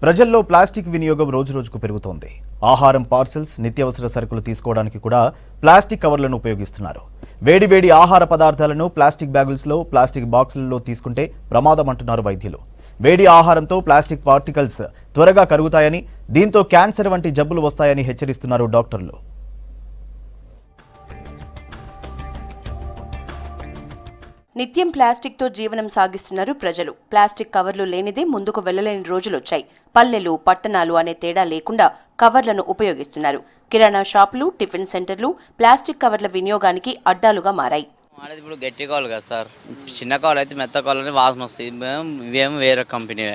ప్రజల్లో ప్లాస్టిక్ వినియోగం రోజురోజుకు పెరుగుతోంది. ఆహారం, పార్సెల్స్, నిత్యావసర సరుకులు తీసుకోవడానికి కూడా ప్లాస్టిక్ కవర్లను ఉపయోగిస్తున్నారు. వేడివేడి ఆహార పదార్థాలను ప్లాస్టిక్ బ్యాగుల్స్లో, ప్లాస్టిక్ బాక్సులలో తీసుకుంటే ప్రమాదం అంటున్నారు వైద్యులు. వేడి ఆహారంతో ప్లాస్టిక్ పార్టికల్స్ త్వరగా కరుగుతాయని, దీంతో క్యాన్సర్ వంటి జబ్బులు వస్తాయని హెచ్చరిస్తున్నారు డాక్టర్లు. నిత్యం ప్లాస్టిక్తో జీవనం సాగిస్తున్నారు ప్రజలు. ప్లాస్టిక్ కవర్లు లేనిదే ముందుకు వెళ్లలేని రోజులొచ్చాయి. పల్లెలు, పట్టణాలు అనే తేడా లేకుండా కవర్లను ఉపయోగిస్తున్నారు. కిరాణా షాపులు, టిఫిన్ సెంటర్లు ప్లాస్టిక్ కవర్ల వినియోగానికి అడ్డాలుగా మారాయి. మాది ఇప్పుడు గట్టి కావాలి కదా సార్, చిన్న కావాలి అయితే మెత్త కావాలని వాసన వస్తుంది. ఇవేమో వేరే కంపెనీ,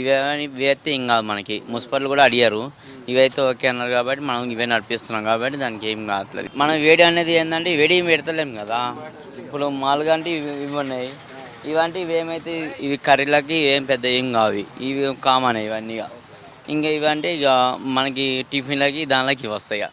ఇవైతే ఏం కాదు. మనకి మున్సిపల్ కూడా అడిగారు, ఇవైతే ఓకే అన్నారు కాబట్టి మనం ఇవే నడిపిస్తున్నాం కాబట్టి దానికి ఏం కావట్లేదు. మనం వేడి అనేది ఏంటంటే వేడి ఏం పెడతలేము కదా. ఇప్పుడు మామూలుగా అంటే ఇవి ఉన్నాయి, ఇవంటే ఇవేమైతే ఇవి కర్రీలకి ఏం పెద్ద ఏం కావు, ఇవి కామన్ ఇవన్నీ. ఇంకా ఇవంటే ఇక మనకి టిఫిన్లకి దానిలోకి వస్తాయి.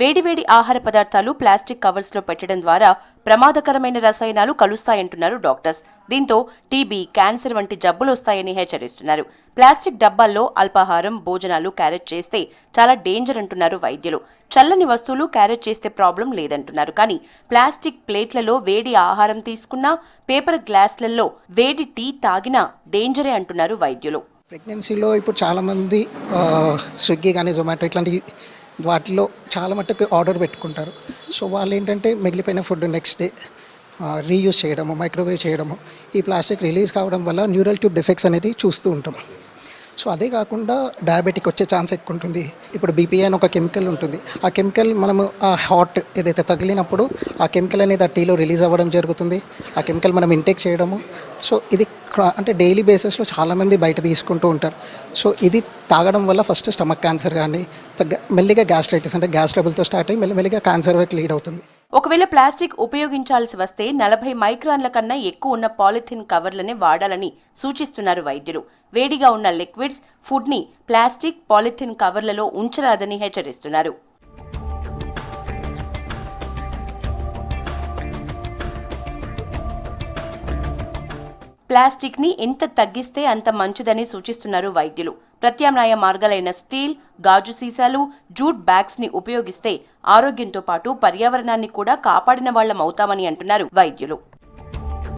వేడివేడి ఆహార పదార్థాలు ప్లాస్టిక్ కవర్స్లో పెట్టడం ద్వారా ప్రమాదకరమైన రసాయనాలు కలుస్తాయంటున్నారు డాక్టర్స్. దీంతో టీబీ, క్యాన్సర్ వంటి జబ్బులు వస్తాయని హెచ్చరిస్తున్నారు. ప్లాస్టిక్ డబ్బాల్లో అల్పాహారం, భోజనాలు క్యారేజ్ చేస్తే చాలా డేంజర్ అంటున్నారు వైద్యులు. చల్లని వస్తువులు క్యారేజ్ చేస్తే ప్రాబ్లం లేదంటున్నారు. కానీ ప్లాస్టిక్ ప్లేట్లలో వేడి ఆహారం తీసుకున్నా, పేపర్ గ్లాసులలో వేడి టీ తాగినా డేంజరే అంటున్నారు వైద్యులు. ప్రెగ్నెన్సీలో ఇప్పుడు చాలామంది స్విగ్గీ కానీ జొమాటో ఇట్లాంటి వాటిలో చాలా మట్టుకు ఆర్డర్ పెట్టుకుంటారు. సో వాళ్ళు ఏంటంటే మిగిలిపోయిన ఫుడ్ నెక్స్ట్ డే రీయూజ్ చేయడము, మైక్రోవేవ్ చేయడము, ఈ ప్లాస్టిక్ రిలీజ్ కావడం వల్ల న్యూరల్ ట్యూబ్ డిఫెక్ట్స్ అనేది చూస్తూ ఉంటాం. సో అదే కాకుండా డయాబెటిక్ వచ్చే ఛాన్స్ ఎక్కువ ఉంటుంది. ఇప్పుడు బీపీ అని ఒక కెమికల్ ఉంటుంది. ఆ కెమికల్ మనము ఆ హాట్ ఏదైతే తగిలినప్పుడు ఆ కెమికల్ అనేది ఆ టీలో రిలీజ్ అవ్వడం జరుగుతుంది. ఆ కెమికల్ మనం ఇంటేక్ చేయడము. సో ఇది అంటే డైలీ బేసిస్లో చాలామంది బయట తీసుకుంటూ ఉంటారు. సో ఇది తాగడం వల్ల ఫస్ట్ స్టమక్ క్యాన్సర్ కానీ మెల్లిగా గ్యాస్ట్రైటిస్ అంటే గ్యాస్ ట్రబుల్తో స్టార్ట్ అయ్యి మెల్లిగా క్యాన్సర్ వైపు లీడ్ అవుతుంది. ఒకవేళ ప్లాస్టిక్ ఉపయోగించాల్సి వస్తే 40 మైక్రాన్ల కన్నా ఎక్కువ ఉన్న పాలిథిన్ కవర్లనే వాడాలని సూచిస్తున్నారు వైద్యులు. వేడిగా ఉన్న లిక్విడ్స్, ఫుడ్ని ప్లాస్టిక్, పాలిథిన్ కవర్లలో ఉంచరాదని హెచ్చరిస్తున్నారు. ప్లాస్టిక్ ని ఎంత తగ్గిస్తే అంత మంచిదని సూచిస్తున్నారు వైద్యులు. ప్రత్యామ్నాయ మార్గాలైన స్టీల్, గాజు సీసాలు, జూట్ బ్యాగ్స్ ని ఉపయోగిస్తే ఆరోగ్యంతో పాటు పర్యావరణాన్ని కూడా కాపాడిన వాళ్లం అవుతామని అంటున్నారు వైద్యులు.